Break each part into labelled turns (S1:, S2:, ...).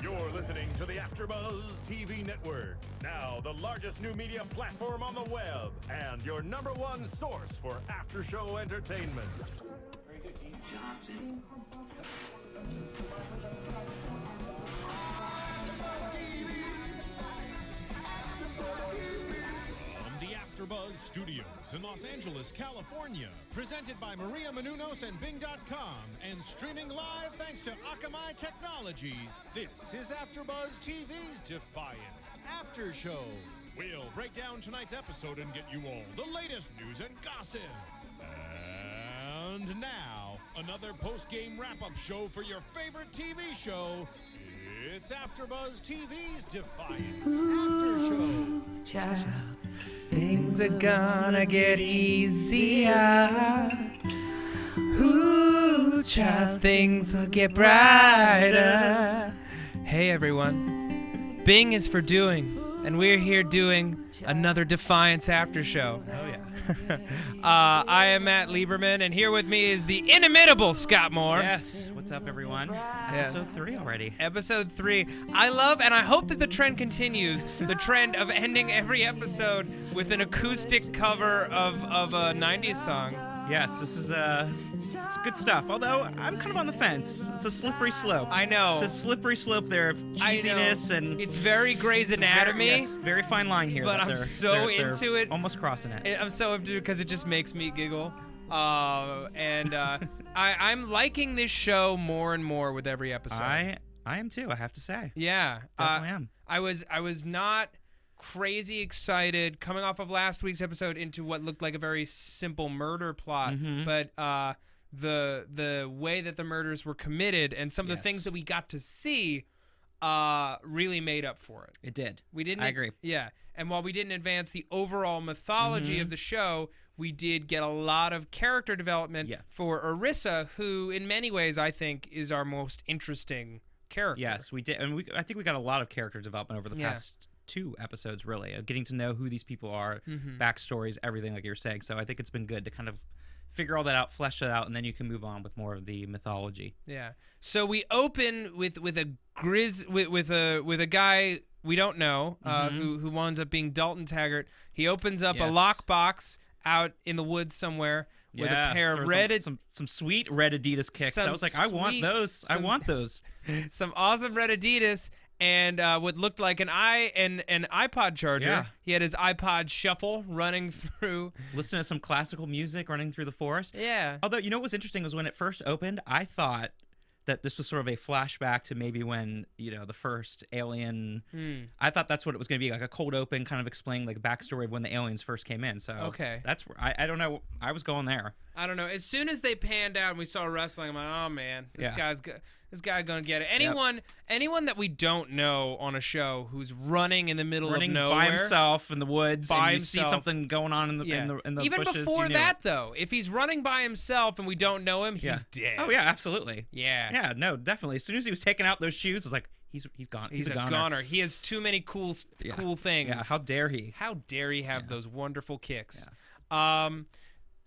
S1: You're listening to the AFTERBUZZ TV Network, now the largest new media platform on the web, and your #1 source for after-show entertainment.
S2: Very good, Keith. Johnson.
S1: From the AFTERBUZZ Studios in Los Angeles, California, presented by Maria Menounos and Bing.com, and streaming live thanks to Akamai Technologies, this is AFTERBUZZ TV's Defiance After Show. We'll break down tonight's episode and get you all the latest news and gossip. And now, another post-game wrap-up show for your favorite TV show. It's AFTERBUZZ TV's Defiance After Show.
S3: Child, things are gonna get easier. Ooh, child, things will get brighter. Hey everyone, Bing is for doing, and we're here doing another Defiance After Show.
S4: Oh yeah.
S3: I am Matt Lieberman, and here with me is the inimitable Scott Moore.
S4: Yes. What's up, everyone?
S3: Yes.
S4: Episode 3 already.
S3: Episode 3. I love, and I hope that the trend continues, the trend of ending every episode with an acoustic cover of a 90s song.
S4: Yes, this is it's good stuff. Although I'm kind of on the fence. It's a slippery slope.
S3: I know.
S4: It's a slippery slope there of cheesiness and
S3: it's very Grey's Anatomy.
S4: Very fine line here.
S3: But
S4: that
S3: I'm
S4: they're
S3: so into it.
S4: Almost crossing it.
S3: I'm so into it because it just makes me giggle. I'm liking this show more and more with every episode.
S4: I am too. I have to say.
S3: Yeah,
S4: Definitely am.
S3: I was not crazy excited coming off of last week's episode into what looked like a very simple murder plot, but the way that the murders were committed and some of the things that we got to see really made up for it.
S4: It did.
S3: We didn't.
S4: I agree.
S3: Yeah, and while we didn't advance the overall mythology of the show, we did get a lot of character development for Irisa, who in many ways I think is our most interesting character.
S4: Yes, we did, and I think we got a lot of character development over the past 2 episodes, really, of getting to know who these people are, backstories, everything, like you were saying. So I think it's been good to kind of figure all that out, flesh it out, and then you can move on with more of the mythology.
S3: Yeah. So we open with a guy we don't know who winds up being Dalton Taggart. He opens up a lockbox out in the woods somewhere with a pair of red
S4: some sweet red Adidas kicks. I was like, I want those. I want those.
S3: Some awesome red Adidas. And what looked like an iPod charger.
S4: Yeah.
S3: He had his iPod shuffle running through.
S4: Listening to some classical music running through the forest.
S3: Yeah.
S4: Although, you know what was interesting was when it first opened, I thought that this was sort of a flashback to maybe when, the first alien... I thought that's what it was going to be, like a cold open, kind of explaining like the backstory of when the aliens first came in. So that's where, I don't know, I was going there.
S3: I don't know. As soon as they panned out and we saw wrestling, I'm like, oh man, this guy's gonna get it. Anyone that we don't know on a show who's running in the middle of nowhere
S4: by himself in the woods, and you see something going on in the
S3: even
S4: bushes,
S3: before that though, if he's running by himself and we don't know him, he's dead.
S4: Oh yeah, absolutely.
S3: Yeah,
S4: no, definitely. As soon as he was taking out those shoes, I was like, he's gone.
S3: He's a goner. He has too many cool things.
S4: Yeah, how dare he?
S3: How dare he have those wonderful kicks?
S4: Yeah.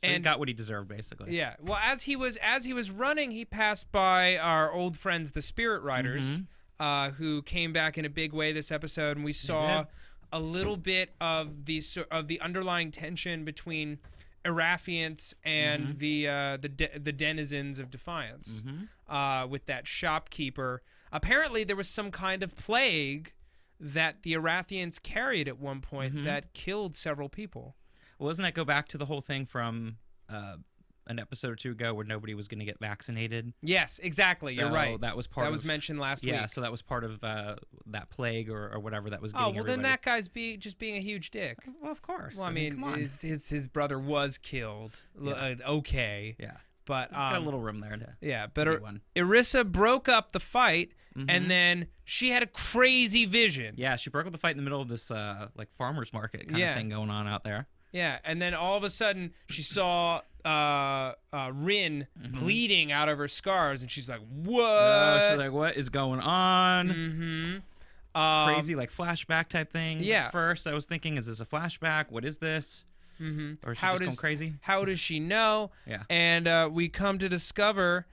S4: So he got what he deserved, basically.
S3: Yeah. Well, as he was running, he passed by our old friends, the Spirit Riders, who came back in a big way this episode, and we saw a little bit of the underlying tension between Irafians and the denizens of Defiance. With that shopkeeper, apparently there was some kind of plague that the Irafians carried at one point that killed several people.
S4: Well, doesn't that go back to the whole thing from an episode or 2 ago where nobody was going to get vaccinated?
S3: Yes, exactly. You're right.
S4: That was part.
S3: That was mentioned last week.
S4: Yeah, so that was part of that plague or whatever that was getting
S3: everybody. Then that guy's just being a huge dick.
S4: Well, of course.
S3: Well, I mean
S4: come on.
S3: his brother was killed. Okay.
S4: Yeah.
S3: But
S4: it's got a little room there.
S3: But Irisa broke up the fight, and then she had a crazy vision.
S4: Yeah, she broke up the fight in the middle of this like farmer's market kind of thing going on out there.
S3: Yeah, and then all of a sudden she saw Rin bleeding out of her scars, and she's like, "What?"
S4: She's like, "What is going on?" Crazy like flashback type things.
S3: Yeah.
S4: At first, I was thinking, is this a flashback? What is this? Or is she just going crazy?
S3: How does she know?
S4: Yeah.
S3: And we come to discover,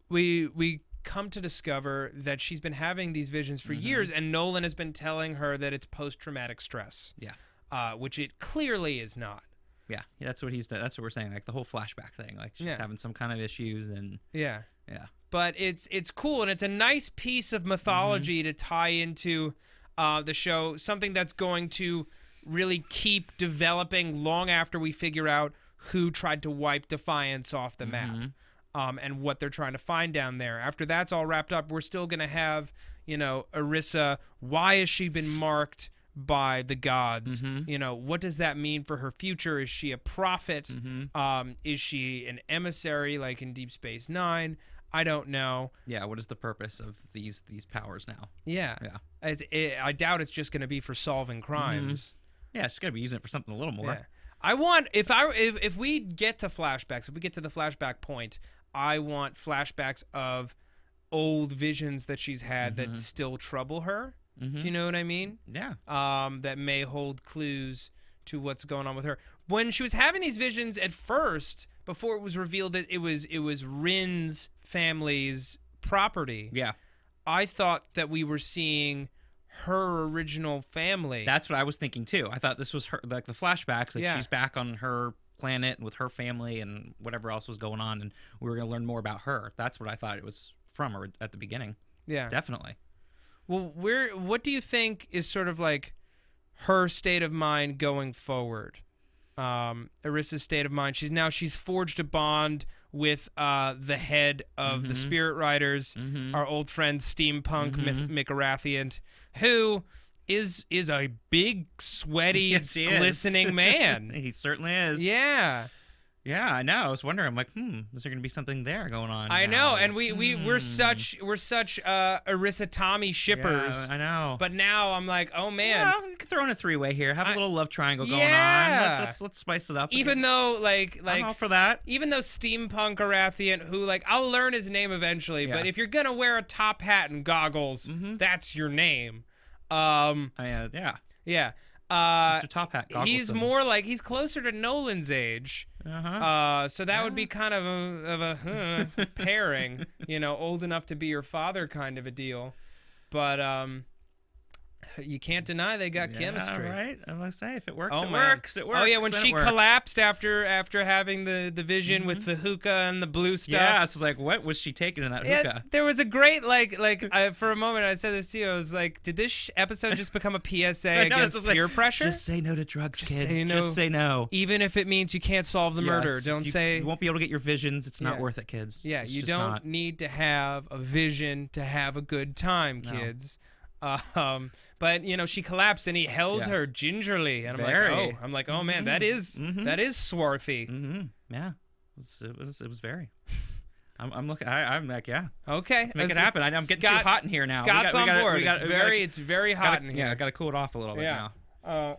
S3: we come to discover that she's been having these visions for years, and Nolan has been telling her that it's post-traumatic stress.
S4: Yeah.
S3: Which it clearly is not.
S4: Yeah, that's what that's what we're saying. Like the whole flashback thing. Like she's having some kind of issues and
S3: yeah.
S4: But
S3: it's cool, and it's a nice piece of mythology to tie into the show. Something that's going to really keep developing long after we figure out who tried to wipe Defiance off the map, and what they're trying to find down there. After that's all wrapped up, we're still gonna have, Irisa. Why has she been marked by the gods? What does that mean for her future? Is she a prophet? Is she an emissary like in Deep Space Nine? I don't know.
S4: Yeah, what is the purpose of these powers now?
S3: Yeah. I doubt it's just going to be for solving crimes.
S4: Yeah, she's going to be using it for something a little more.
S3: Yeah. I want if we get to flashbacks, if we get to the flashback point, I want flashbacks of old visions that she's had that still trouble her. Do you know what I mean?
S4: Yeah.
S3: That may hold clues to what's going on with her. When she was having these visions at first, before it was revealed that it was Rin's family's property.
S4: Yeah.
S3: I thought that we were seeing her original family.
S4: That's what I was thinking too. I thought this was her, like the flashbacks. Like she's back on her planet with her family and whatever else was going on, and we were going to learn more about her. That's what I thought it was from her at the beginning.
S3: Yeah.
S4: Definitely.
S3: Well, what do you think is sort of like her state of mind going forward? Irisa's state of mind. She's forged a bond with the head of the Spirit Riders, our old friend Steampunk Micarafiant, who is a big, sweaty, glistening man.
S4: He certainly is.
S3: Yeah.
S4: Yeah, I know. I was wondering. I'm like, is there going to be something there going on?
S3: I know, and we're such Irisa Tommy shippers.
S4: Yeah, I know.
S3: But now I'm like, oh man,
S4: well, we could throw in a three-way here. Have a little love triangle going on. Let's spice it up.
S3: Even though like
S4: I'm all for that.
S3: Even though Steampunk Arathian, who I'll learn his name eventually, but if you're gonna wear a top hat and goggles, that's your name.
S4: Yeah. Mr. Top Hat.
S3: He's more he's closer to Nolan's age. So that would be kind of a pairing, old enough to be your father kind of a deal. But you can't deny they got chemistry.
S4: Right? I'm gonna say if it works,
S3: it
S4: works.
S3: Oh yeah, when she collapsed after having the vision with the hookah and the blue stuff.
S4: Yeah, so it's like, what was she taking in that hookah?
S3: There was a great for a moment I said this to you. I was like, did this episode just become a PSA against peer pressure?
S4: Just say no to drugs, kids.
S3: Just say no. Even if it means you can't solve the murder, don't say.
S4: You won't be able to get your visions. It's not worth it, kids.
S3: Yeah, you don't need to have a vision to have a good time, kids. But she collapsed and he held her gingerly, and I'm like, oh man, that is swarthy.
S4: Yeah, it was very. I'm looking. I'm like, yeah.
S3: Okay,
S4: let's make it happen. I'm getting too hot in here now.
S3: Scott's on board. It's very hot in here.
S4: Yeah, I gotta cool it off a little bit now.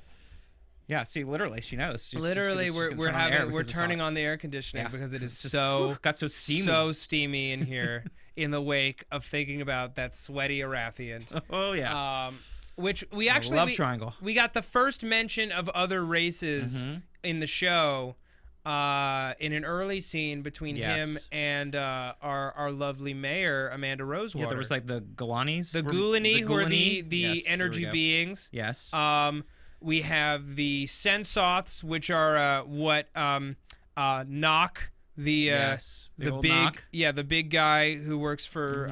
S4: Yeah, see, literally, she knows.
S3: We're turning on the air conditioning because it is
S4: got so
S3: steamy in here in the wake of thinking about that sweaty Arathian.
S4: Oh yeah.
S3: Which we actually
S4: love triangle.
S3: We got the first mention of other races in the show in an early scene between him and our lovely mayor Amanda Rosewater.
S4: Yeah, there was the Gulanis,
S3: the Gulani, who are the energy beings.
S4: Yes.
S3: We have the Sensoths, which are what Knock, the big guy who works for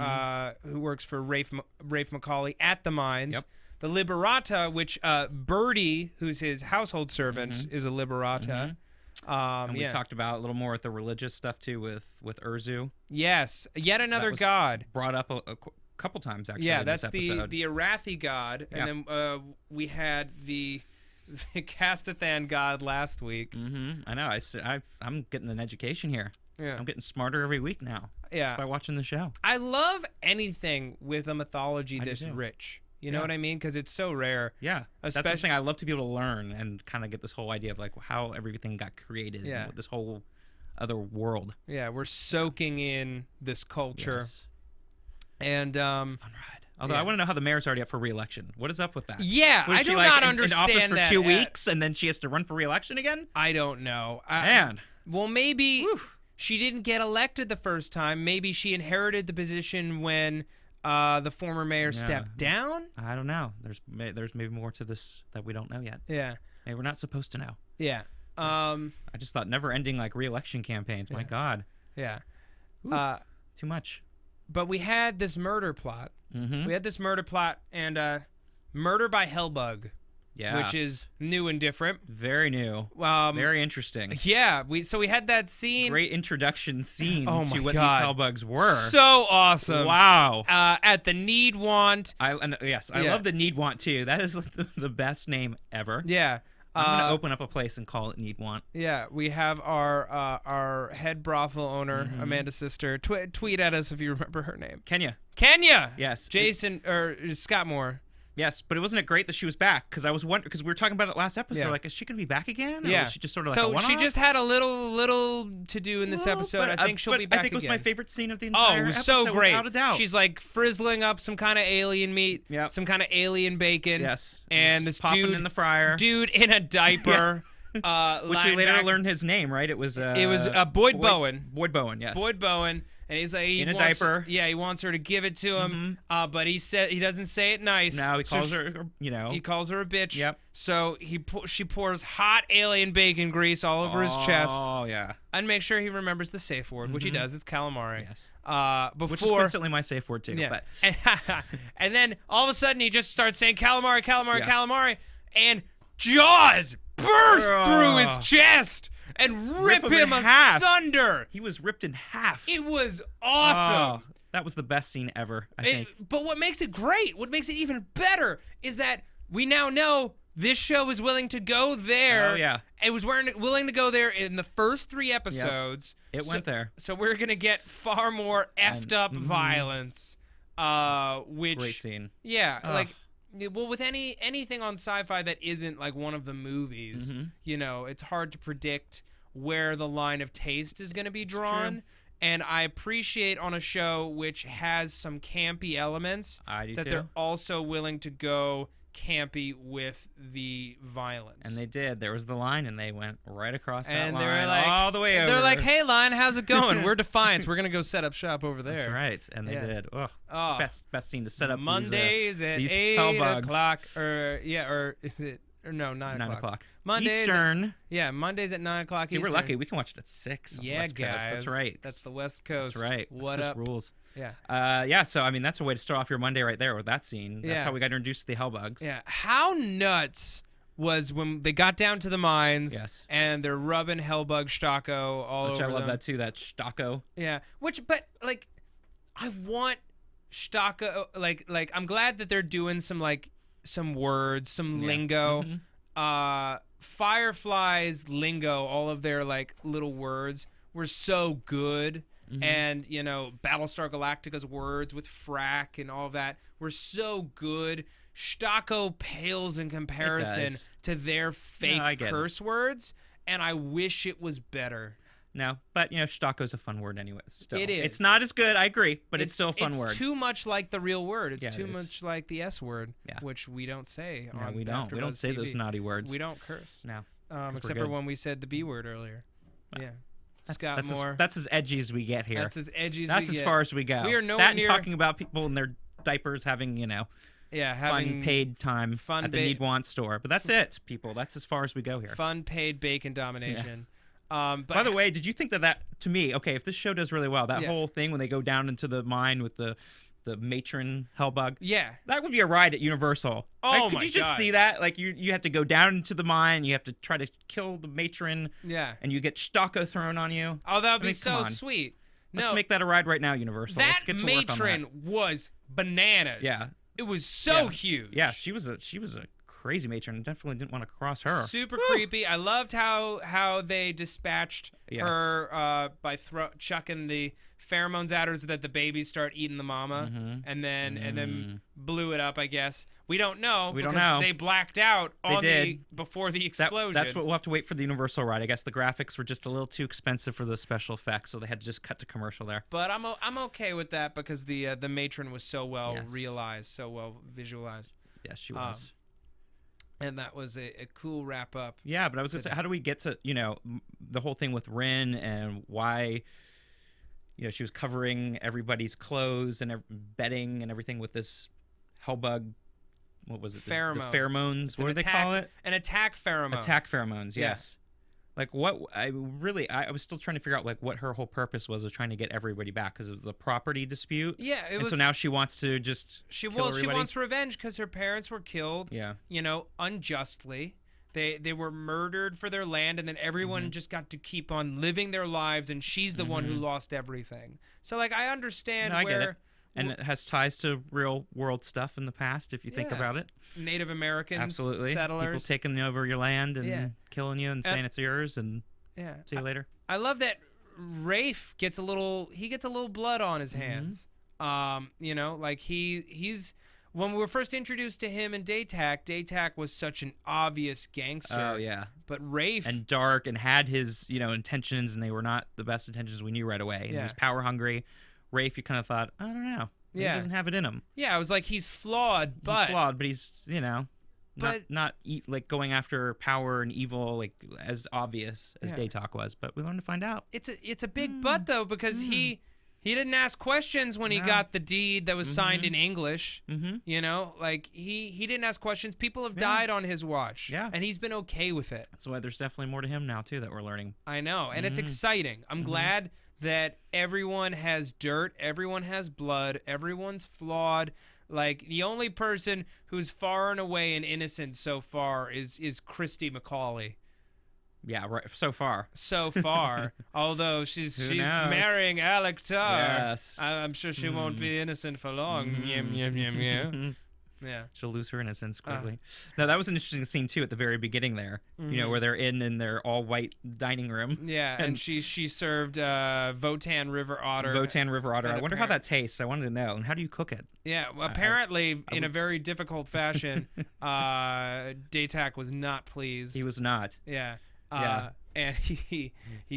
S3: Rafe McCauley at the mines.
S4: Yep.
S3: The Liberata, which Birdie, who's his household servant, is a Liberata.
S4: And we talked about a little more with the religious stuff too with Urzu.
S3: Yes, yet another god
S4: brought up a couple times actually.
S3: Yeah,
S4: in
S3: that's
S4: this
S3: the
S4: episode.
S3: Arathi god, and then we had the Castathan god last week.
S4: I know. I'm getting an education here. Yeah, I'm getting smarter every week now.
S3: Yeah,
S4: just by watching the show.
S3: I love anything with a mythology this rich. You know what I mean? Because it's so rare.
S4: Yeah, that's something I love to be able to learn and kind of get this whole idea of how everything got created.
S3: Yeah,
S4: this whole other world.
S3: Yeah, we're soaking in this culture.
S4: Yes.
S3: And
S4: it's a fun ride. Although I want to know how the mayor's already up for re-election. What is up with that?
S3: Yeah, I do not understand
S4: in office for
S3: that
S4: 2 weeks and then she has to run for re-election again?
S3: I don't know.
S4: Man.
S3: Well, maybe she didn't get elected the first time. Maybe she inherited the position when the former mayor stepped down.
S4: I don't know. There's maybe more to this that we don't know yet.
S3: Yeah.
S4: Maybe we're not supposed to know.
S3: Yeah.
S4: I just thought never-ending like re-election campaigns. My God.
S3: Yeah.
S4: Ooh, too much.
S3: But we had this murder plot.
S4: Mm-hmm.
S3: We had this murder plot and murder by Hellbug.
S4: Yeah.
S3: Which is new and different.
S4: Very new. Very interesting.
S3: Yeah. We had that scene.
S4: Great introduction scene to what these
S3: God.
S4: Hellbugs were.
S3: So awesome.
S4: Wow.
S3: At the Need Want.
S4: I love the Need Want too. That is the best name ever.
S3: Yeah.
S4: I'm gonna open up a place and call it Need Want.
S3: Yeah, we have our head brothel owner, Amanda's sister. Tweet at us if you remember her name.
S4: Kenya. Yes.
S3: Jason or Scott Moore.
S4: Yes, but wasn't it great that she was back? Because I was wondering, because we were talking about it last episode.
S3: Yeah.
S4: Like, is she gonna be back again? Or
S3: Yeah.
S4: was she just sort of like
S3: so
S4: a one-off?
S3: she just had a little to do in this episode.
S4: But,
S3: I think she'll be back
S4: I think it was
S3: again.
S4: my favorite scene of the
S3: Oh,
S4: entire
S3: it was
S4: episode,
S3: so great.
S4: without a doubt.
S3: She's like frizzling up some kind of alien meat,
S4: Yep.
S3: some kind of alien bacon.
S4: Yes.
S3: And
S4: Just
S3: this
S4: popping
S3: dude
S4: in the fryer.
S3: Dude in a diaper.
S4: Which we
S3: lying
S4: later
S3: back.
S4: learned his name, right? It was
S3: Boyd Bowen.
S4: Boyd Bowen, yes.
S3: Boyd Bowen, and he's like
S4: In a diaper.
S3: Yeah, he wants her to give it to him, but he doesn't say it nice.
S4: Now he
S3: So
S4: calls her,
S3: He calls her a bitch.
S4: Yep.
S3: So she pours hot alien bacon grease all over his chest,
S4: Oh yeah.
S3: and make sure he remembers the safe word, which he does. It's calamari.
S4: Yes.
S3: Before,
S4: Which is coincidentally my safe word too.
S3: yeah.
S4: But
S3: And then all of a sudden he just starts saying calamari, calamari,
S4: Yeah.
S3: calamari, and Jaws burst through his chest and rip
S4: him
S3: him
S4: in half.
S3: asunder.
S4: he was ripped in half.
S3: It was awesome.
S4: Oh, that was the best scene ever, I think.
S3: But what makes it great, what makes it even better, is that we now know this show is willing to go there.
S4: Oh, yeah.
S3: It was willing to go there in the first 3 episodes.
S4: It went there.
S3: So we're going to get far more effed up violence. Which
S4: Great scene.
S3: Yeah,
S4: Ugh.
S3: like, well, with anything on SyFy that isn't like one of the movies, you know, it's hard to predict where the line of taste is going to be drawn.
S4: true.
S3: And I appreciate on a show which has some campy elements
S4: I do
S3: that
S4: too.
S3: they're also willing to go campy with the violence.
S4: And they did. There was the line, and they went right across that
S3: And
S4: line,
S3: they're like,
S4: all the way over.
S3: They're like, "Hey, line, how's it going? We're Defiance. We're gonna go set up shop over there."
S4: That's right, and they
S3: Yeah.
S4: did. Oh,
S3: Oh.
S4: best scene to set up
S3: Mondays at
S4: these
S3: 8
S4: hellbugs.
S3: o'clock, or is it? Or no, 9
S4: o'clock.
S3: Mondays
S4: Eastern.
S3: Yeah, Mondays at 9 o'clock.
S4: See, we're
S3: Eastern.
S4: lucky. We can watch it at 6. On the
S3: Yeah,
S4: West Coast.
S3: guys.
S4: That's right.
S3: That's the West Coast.
S4: That's right.
S3: What
S4: West Coast
S3: up?
S4: rules.
S3: Yeah.
S4: Yeah. So I mean, that's a way to start off your Monday right there with that scene. That's
S3: Yeah.
S4: how we got introduced to the Hellbugs.
S3: Yeah. How nuts was when they got down to the mines?
S4: Yes.
S3: And they're rubbing Hellbug Stocko all
S4: Which
S3: over
S4: I love
S3: them.
S4: that too. That Stocko.
S3: Yeah. But like, I want Stocko. Like, I'm glad that they're doing some words, some lingo. Firefly's lingo, all of their like little words were so good. And, you know, Battlestar Galactica's words with frack and all that were so good. Stocko pales in comparison to their fake curse words, and I wish it was better.
S4: No, but you know, Stocko's a fun word anyway. Still.
S3: It is.
S4: It's not as good, I agree, but it's still a fun word.
S3: It's too much like the real word. It's
S4: Yeah,
S3: too
S4: it is.
S3: much like the S word,
S4: Yeah.
S3: which we don't say
S4: No,
S3: on
S4: we don't. We don't
S3: AfterBuzz
S4: say those
S3: TV.
S4: naughty words.
S3: We don't curse.
S4: No.
S3: Except for when we said the B word earlier. Yeah. Scott Moore.
S4: That's as edgy as we get here.
S3: That's as edgy as
S4: That's
S3: we
S4: as
S3: get.
S4: far as we go.
S3: We are nowhere
S4: that and
S3: near-
S4: talking about people in their diapers having, you know,
S3: having
S4: fun paid time at the Need Want store. But that's it, people. That's as far as we go here.
S3: fun paid bacon domination. But
S4: By the way, did you think that to me, okay, if this show does really well, that
S3: Yeah.
S4: whole thing when they go down into the mine with the matron Hellbug,
S3: yeah.
S4: that would be a ride at Universal.
S3: Oh,
S4: Like, could
S3: my
S4: you just
S3: God.
S4: see that? Like you have to go down into the mine, you have to try to kill the matron,
S3: Yeah.
S4: and you get Stocko thrown on you.
S3: Oh, that would
S4: I mean,
S3: be so
S4: come on.
S3: sweet.
S4: Let's
S3: No,
S4: make that a ride right now, Universal. Let's
S3: that
S4: get to work on that.
S3: matron was bananas.
S4: Yeah.
S3: It was so
S4: Yeah.
S3: huge.
S4: Yeah, she was a crazy matron. Definitely didn't want to cross her.
S3: Super creepy. I loved how they dispatched
S4: Yes.
S3: her by chucking the pheromones at her so that the babies start eating the mama,
S4: Mm-hmm.
S3: and then blew it up. I guess we don't know.
S4: We don't
S3: because
S4: know.
S3: They blacked out
S4: did.
S3: before the
S4: That-
S3: explosion.
S4: that's what we'll have to wait for the Universal ride. I guess the graphics were just a little too expensive for the special effects, so they had to just cut to commercial there.
S3: But I'm okay with that because the matron was so well
S4: Yes.
S3: realized, so well visualized.
S4: Yes, she was.
S3: And that was a cool wrap up.
S4: Yeah, but I was going to say, how do we get to, the whole thing with Rin and why, she was covering everybody's clothes and bedding and everything with this hellbug. What was it?
S3: Pheromone.
S4: The pheromones. What do they call it?
S3: An attack pheromone.
S4: Attack pheromones, yes. Like what I was still trying to figure out like what her whole purpose was of trying to get everybody back because of the property dispute.
S3: Yeah,
S4: so now she wants to just
S3: she
S4: kill everybody.
S3: She wants revenge because her parents were killed.
S4: Yeah,
S3: unjustly. They were murdered for their land, and then everyone just got to keep on living their lives, and she's the one who lost everything. So like I understand
S4: I get it. And it has ties to real world stuff in the past, if you think about it.
S3: Native Americans,
S4: absolutely,
S3: settlers,
S4: people taking over your land and killing you and saying it's yours, and see you later.
S3: I love that Rafe gets a little blood on his hands. Like he's when we were first introduced to him in Daytak was such an obvious gangster.
S4: Oh yeah,
S3: but Rafe
S4: and dark and had his intentions, and they were not the best intentions we knew right away. And he was power hungry. Rafe, you kind of thought, I don't know. He doesn't have it in him.
S3: Yeah, I was like, he's flawed, but
S4: he's, not like going after power and evil like as obvious as Daytak was. But we learned to find out.
S3: It's a big but though, because he didn't ask questions when he got the deed that was signed in English. Like he didn't ask questions. People have died on his watch. Yeah, and he's been okay with it.
S4: That's why there's definitely more to him now too that we're learning.
S3: I know, and it's exciting. I'm glad that everyone has dirt, everyone has blood, everyone's flawed. Like the only person who's far and away and innocent so far is Christy McCauley.
S4: Yeah, right. So far.
S3: Although she's marrying Alec Tarr.
S4: Yes.
S3: I'm sure she won't be innocent for long. Yeah.
S4: She'll lose her innocence quickly. Now, that was an interesting scene, too, at the very beginning there, where they're in their all-white dining room.
S3: Yeah, and she served Votan River Otter.
S4: I wonder how that tastes. I wanted to know. And how do you cook it?
S3: Yeah, well, apparently, in a very difficult fashion, Daytak was not pleased.
S4: He was not.
S3: Yeah. And he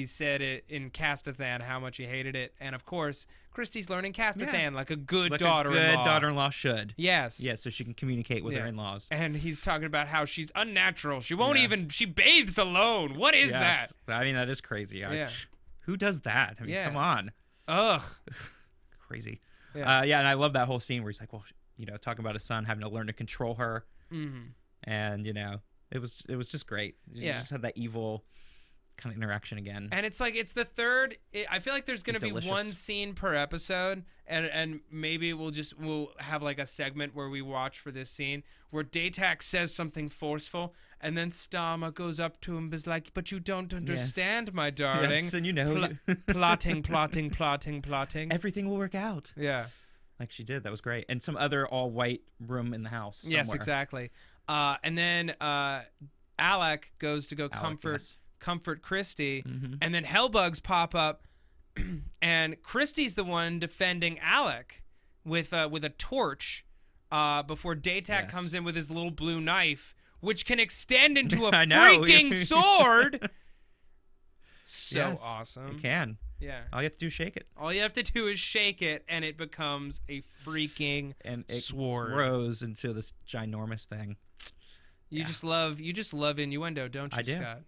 S3: said it in Castathan how much he hated it, and of course Christy's learning Castathan like a good daughter-in-law.
S4: A good daughter-in-law should.
S3: Yes.
S4: Yeah, so she can communicate with her in-laws.
S3: And he's talking about how she's unnatural. She won't even. She bathes alone. What is that?
S4: I mean, that is crazy. Who does that? I mean, come on.
S3: Ugh.
S4: Crazy. Yeah. And I love that whole scene where he's like, well, talking about his son having to learn to control her, and it was just great. You just had that evil kind of interaction again.
S3: And it's like it's the third. I feel like there's gonna be one scene per episode, and maybe we'll have like a segment where we watch for this scene where Daytak says something forceful, and then Starma goes up to him and is like, "But you don't understand, my darling."
S4: Yes, and
S3: plotting.
S4: Everything will work out.
S3: Yeah,
S4: like she did. That was great. And some other all white room in the house.
S3: Yes,
S4: somewhere.
S3: Exactly. And then Alec goes to go comfort Christy, and then Hellbugs pop up, and Christy's the one defending Alec with a torch before Daytak comes in with his little blue knife, which can extend into a freaking sword. Awesome.
S4: It can.
S3: Yeah.
S4: All you have to do is shake it.
S3: All you have to do is shake it, and it becomes a freaking sword.
S4: It grows into this ginormous thing.
S3: You just love innuendo, don't you, Scott?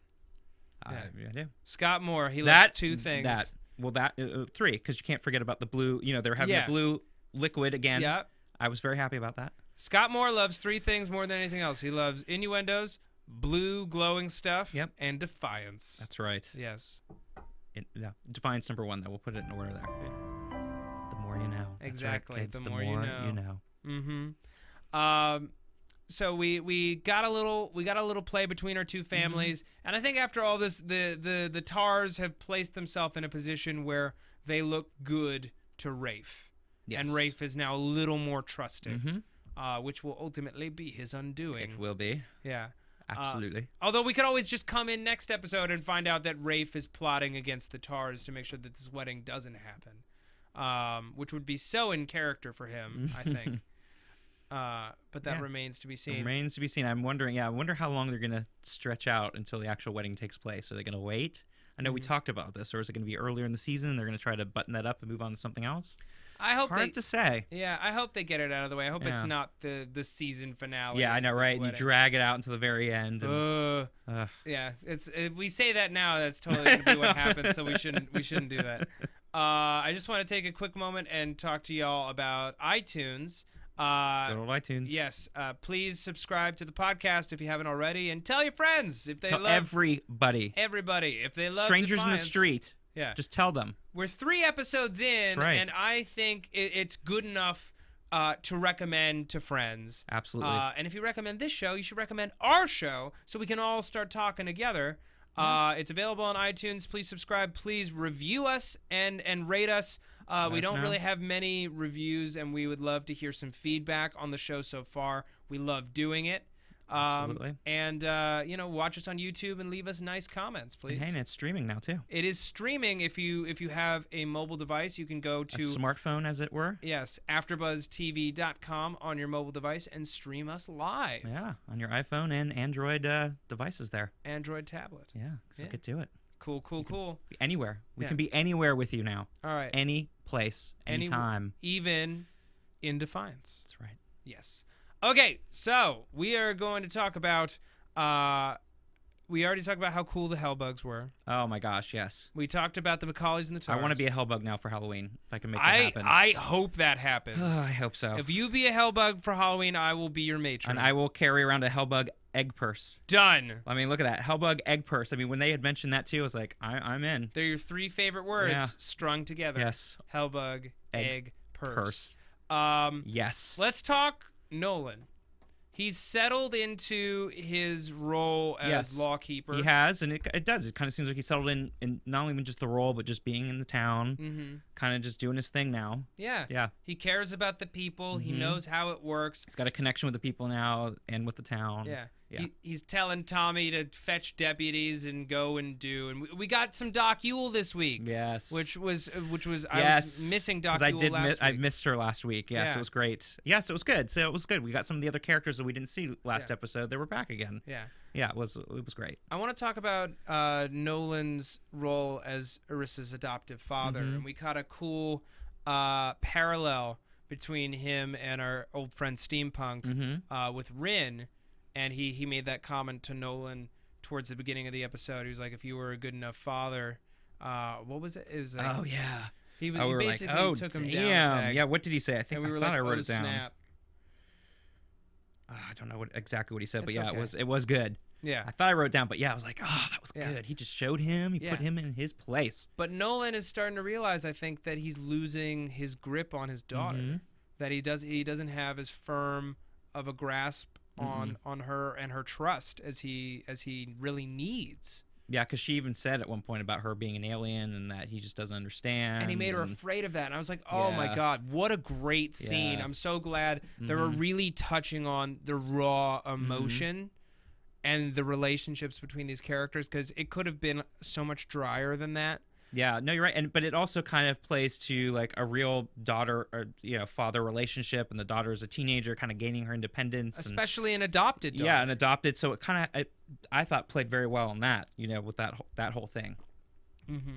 S4: I do.
S3: Scott Moore, he loves two things.
S4: Three, because you can't forget about the blue. They're having the blue liquid again.
S3: Yeah.
S4: I was very happy about that.
S3: Scott Moore loves three things more than anything else. He loves innuendos, blue glowing stuff, and Defiance.
S4: That's right.
S3: Yes.
S4: Defiance number 1, though. We'll put it in order there.
S3: Yeah.
S4: The more you know.
S3: Exactly.
S4: Right, kids.
S3: The
S4: The
S3: more
S4: more
S3: you know.
S4: Mm-hmm.
S3: So we got a little play between our two families, and I think after all this, the Tars have placed themselves in a position where they look good to Rafe, and Rafe is now a little more trusting, which will ultimately be his undoing.
S4: It will be.
S3: Yeah.
S4: Absolutely.
S3: Although we could always just come in next episode and find out that Rafe is plotting against the Tars to make sure that this wedding doesn't happen, which would be so in character for him, I think. But that remains to be seen.
S4: Remains to be seen. I'm wondering. I wonder how long they're gonna stretch out until the actual wedding takes place. Are they gonna wait? I know we talked about this, or is it gonna be earlier in the season? And they're gonna try to button that up and move on to something else.
S3: I hope
S4: Hard to say.
S3: Yeah, I hope they get it out of the way. I hope it's
S4: Yeah.
S3: not the season finale.
S4: Yeah, I know, right? You
S3: wedding.
S4: drag it out until the very end. And,
S3: Yeah, we say that now. That's totally gonna be what happens. So we shouldn't do that. I just want to take a quick moment and talk to y'all about iTunes.
S4: Good old iTunes.
S3: Yes, please subscribe to the podcast if you haven't already, and tell your friends if they
S4: Tell
S3: love
S4: everybody.
S3: if they love
S4: Strangers in the
S3: Defiance.
S4: street.
S3: Yeah,
S4: Just tell them.
S3: we're 3 episodes in,
S4: That's right.
S3: and I think it's good enough to recommend to friends.
S4: Absolutely.
S3: And if you recommend this show, you should recommend our show so we can all start talking together. It's available on iTunes. Please subscribe. Please review us and rate us. We don't really have many reviews, and we would love to hear some feedback on the show so far. We love doing it.
S4: Absolutely.
S3: And, watch us on YouTube and leave us nice comments, please.
S4: And it's streaming now, too.
S3: It is streaming. If you have a mobile device, you can go to...
S4: A smartphone, as it were.
S3: Yes, AFTERBUZZTV.com on your mobile device and stream us live.
S4: Yeah, on your iPhone and Android devices there.
S3: Android tablet.
S4: Yeah, so get to it.
S3: Cool.
S4: Be anywhere. We
S3: Yeah.
S4: can be anywhere with you now.
S3: All right.
S4: Any place, anytime.
S3: Even in Defiance.
S4: That's right.
S3: Yes. Okay, so we are going to talk about... we already talked about how cool the Hellbugs were.
S4: Oh my gosh, yes.
S3: We talked about the Macaulays and the Tars.
S4: I want to be a Hellbug now for Halloween, if I can make that happen.
S3: I hope that happens.
S4: I hope so.
S3: If you be a Hellbug for Halloween, I will be your matron.
S4: And I will carry around a Hellbug egg purse.
S3: Done.
S4: I mean, look at that. Hellbug egg purse. I mean, when they had mentioned that too, I was like, I'm in.
S3: They're your 3 favorite words
S4: Yeah.
S3: strung together.
S4: Yes.
S3: Hellbug, egg, purse.
S4: Yes.
S3: Let's talk Nolan. He's settled into his role as lawkeeper.
S4: He has, and it does. It kind of seems like he settled in not only just the role, but just being in the town, kind of just doing his thing now.
S3: Yeah.
S4: Yeah.
S3: He cares about the people. He knows how it works.
S4: He's got a connection with the people now and with the town.
S3: Yeah.
S4: Yeah.
S3: He's telling Tommy to fetch deputies and go and do. And we got some Doc Yule this week.
S4: Yes.
S3: Which was
S4: Yes.
S3: I was missing Doc Yule last week.
S4: I missed her last week. Yes,
S3: Yeah.
S4: it was great. Yes, it was good. So it was good. We got some of the other characters that we didn't see last episode. They were back again.
S3: Yeah.
S4: Yeah, it was great.
S3: I want to talk about Nolan's role as Irisa's adoptive father. And we caught a cool parallel between him and our old friend Steampunk with Rin. And he made that comment to Nolan towards the beginning of the episode. He was like, if you were a good enough father, what was it? It was like,
S4: Oh, yeah.
S3: he
S4: we were
S3: basically
S4: like, oh,
S3: took him
S4: damn.
S3: down. a peg.
S4: Yeah, what did he say? I think
S3: And we were
S4: I thought
S3: like,
S4: I wrote
S3: oh,
S4: it down.
S3: snap.
S4: I don't know exactly what he said, but
S3: It's
S4: yeah,
S3: okay.
S4: it was good.
S3: Yeah.
S4: I thought I wrote it down, but yeah, I was like, oh, that was
S3: Yeah.
S4: good. He just showed him. He
S3: Yeah.
S4: put him in his place.
S3: But Nolan is starting to realize, I think, that he's losing his grip on his daughter. That he doesn't have as firm of a grasp on her and her trust as he really needs.
S4: Yeah, because she even said at one point about her being an alien and that he just doesn't understand.
S3: And he made her afraid of that. And I was like, oh my
S4: Yeah.
S3: God, what a great scene.
S4: Yeah.
S3: I'm so glad they were really touching on the raw emotion and the relationships between these characters, because it could have been so much drier than that.
S4: Yeah, no, you're right. But it also kind of plays to like a real daughter or father relationship, and the daughter is a teenager, kind of gaining her independence,
S3: Especially an adopted daughter.
S4: Yeah, an adopted. So it kind of, I thought, played very well on that, with that whole thing.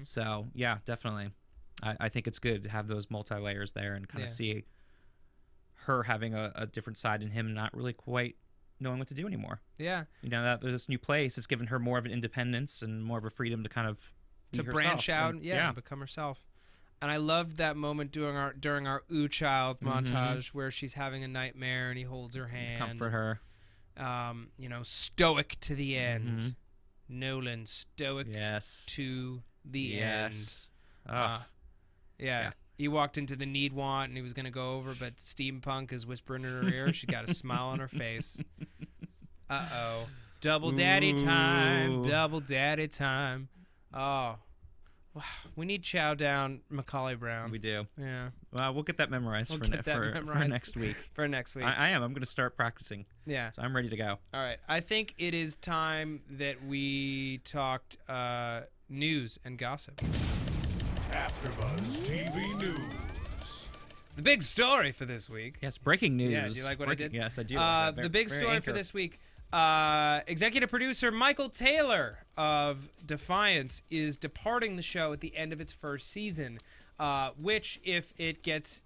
S4: So yeah, definitely, I think it's good to have those multi layers there and kind of see her having a different side and him not really quite knowing what to do anymore.
S3: Yeah.
S4: That this new place has given her more of an independence and more of a freedom to kind of be herself
S3: branch out,
S4: and,
S3: and become herself. And I loved that moment during our Ooh Child montage where she's having a nightmare and he holds her hand,
S4: comfort her.
S3: Stoic to the end. Nolan, stoic to the end. Yeah. He walked into the need want and he was gonna go over, but Steampunk is whispering in her ear. She got a smile on her face. Uh-oh. Double daddy time. Double daddy time. Oh, wow. We need Chow Down Macaulay Brown.
S4: We do.
S3: Yeah.
S4: Well, we'll get that memorized for next week.
S3: For next week.
S4: I am. I'm going to start practicing.
S3: Yeah.
S4: So I'm ready to go.
S3: All right. I think it is time that we talked news and gossip.
S1: AfterBuzz TV News.
S3: The big story for this week.
S4: Yes, breaking news.
S3: Yeah, do you like what I did?
S4: Yes, I do.
S3: The big story for this week. Executive producer Michael Taylor of Defiance is departing the show at the end of its first season, which, if it gets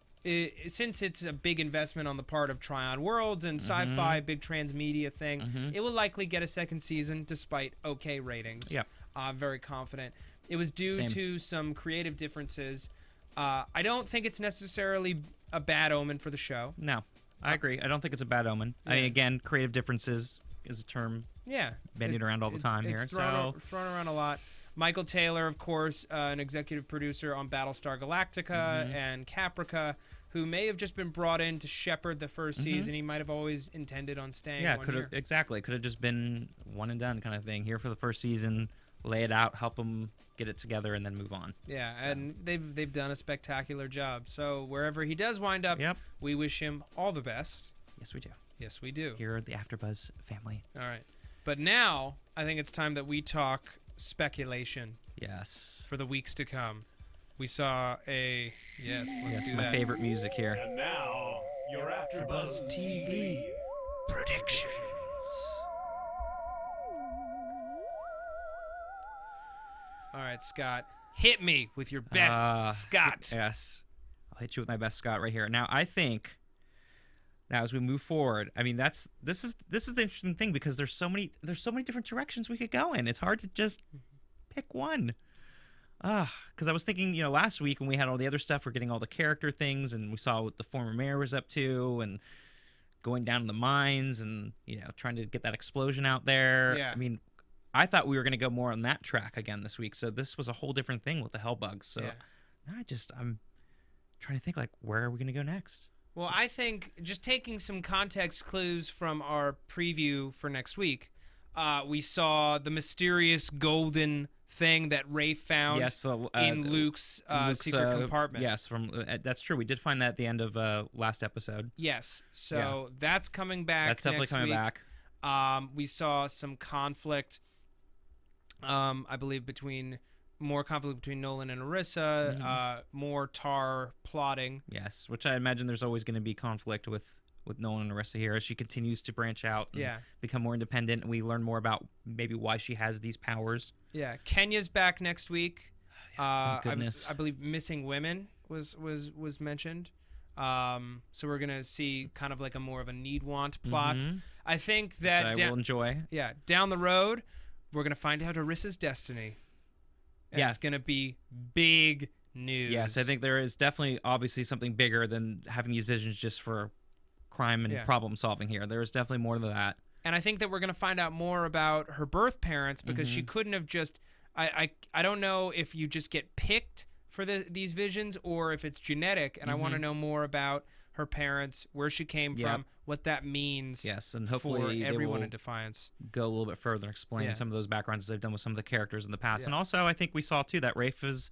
S3: since it's a big investment on the part of Tryon Worlds and SyFy, big transmedia thing, it will likely get a second season despite okay ratings.
S4: Yeah.
S3: I'm very confident. It was due to some creative differences. I don't think it's necessarily a bad omen for the show.
S4: No, I agree. I don't think it's a bad omen. I mean, again, creative differences is a term bandied around all the time here.
S3: It's thrown around a lot. Michael Taylor, of course, an executive producer on Battlestar Galactica and Caprica, who may have just been brought in to shepherd the first season. He might have always intended on staying.
S4: Yeah, could have just been one and done kind of thing. Here for the first season, lay it out, help them get it together, and then move on. Yeah,
S3: and they've done a spectacular job. So wherever he does wind up, we wish him all the best.
S4: Yes, we do.
S3: Yes, we do.
S4: Here at the AfterBuzz family.
S3: All right. But now, I think it's time that we talk speculation.
S4: Yes.
S3: For the weeks to come. We saw a... Yes,
S4: my favorite music here.
S1: And now, your AfterBuzz TV predictions.
S3: All right, Scott. Hit me with your best, Scott.
S4: Yes. I'll hit you with my best, Scott, right here. Now, I think... Now, as we move forward, I mean, this is the interesting thing because there's so many different directions we could go in. It's hard to just pick one. Because I was thinking, last week when we had all the other stuff, we're getting all the character things, and we saw what the former mayor was up to, and going down in the mines, and trying to get that explosion out there.
S3: Yeah.
S4: I mean, I thought we were going to go more on that track again this week. So this was a whole different thing with the Hellbugs. So now I'm trying to think where are we going to go next?
S3: Well, I think just taking some context clues from our preview for next week, we saw the mysterious golden thing that Ray found in Luke's secret compartment.
S4: Yes, that's true. We did find that at the end of last episode.
S3: Yes, so that's coming back.
S4: That's definitely coming back.
S3: We saw some conflict, I believe, more conflict between Nolan and Irisa, more Tar plotting.
S4: Yes, which I imagine there's always going to be conflict with Nolan and Irisa here as she continues to branch out and become more independent, and we learn more about maybe why she has these powers.
S3: Yeah, Kenya's back next week.
S4: Thank goodness.
S3: I believe missing women was mentioned. So we're going to see kind of like more of a need-want plot. I think that...
S4: Which I will enjoy.
S3: Yeah, down the road, we're going to find out Arisa's destiny. And it's going to be big news.
S4: Yes, I think there is definitely obviously something bigger than having these visions just for crime and problem solving here. There is definitely more to that.
S3: And I think that we're going to find out more about her birth parents because she couldn't have just... I don't know if you just get picked for these visions or if it's genetic, and I want to know more about her parents, where she came from, what that means.
S4: Yes, and hopefully
S3: for everyone in Defiance.
S4: Go a little bit further and explain some of those backgrounds they've done with some of the characters in the past. And also, I think we saw too that Rafe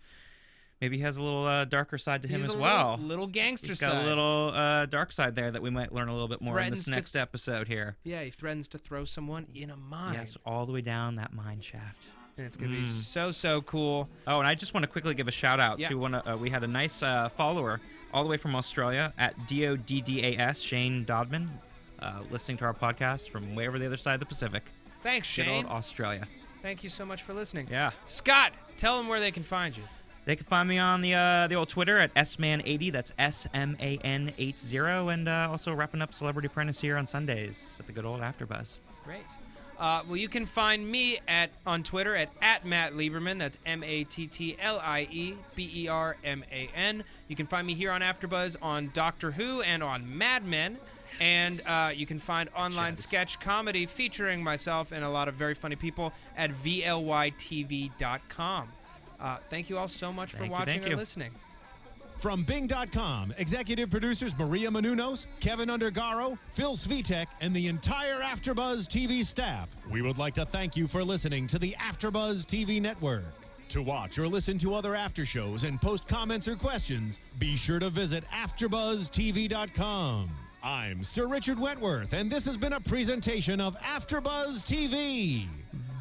S4: maybe has a little darker side to him as well.
S3: Little gangster side.
S4: He's got a little dark side there that we might learn a little bit more in this next episode here.
S3: Yeah, he threatens to throw someone in a mine.
S4: Yes, all the way down that mine shaft.
S3: And it's going to be so cool.
S4: Oh, and I just want to quickly give a shout out to one. We had a nice follower all the way from Australia at DODDAS, Shane Dodman, listening to our podcast from way over the other side of the Pacific.
S3: Thanks, Shane.
S4: Good old Australia.
S3: Thank you so much for listening.
S4: Yeah.
S3: Scott, tell them where they can find you.
S4: They can find me on the old Twitter at sman80. That's SMAN80, and also wrapping up Celebrity Apprentice here on Sundays at the good old AfterBuzz.
S3: Great. Well, you can find me on Twitter at Matt Lieberman. That's MattLieberman. You can find me here on AfterBuzz on Doctor Who and on Mad Men. And you can find online sketch comedy featuring myself and a lot of very funny people at VLYTV.com. Thank you all so much for watching and listening.
S1: From Bing.com, executive producers Maria Menounos, Kevin Undergaro, Phil Svitek, and the entire AfterBuzz TV staff, we would like to thank you for listening to the AfterBuzz TV network. To watch or listen to other after shows and post comments or questions, be sure to visit AfterBuzzTV.com. I'm Sir Richard Wentworth, and this has been a presentation of AfterBuzz TV.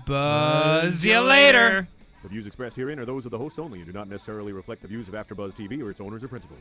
S3: Buzz you later.
S5: The views expressed herein are those of the hosts only and do not necessarily reflect the views of AfterBuzz TV or its owners or principals.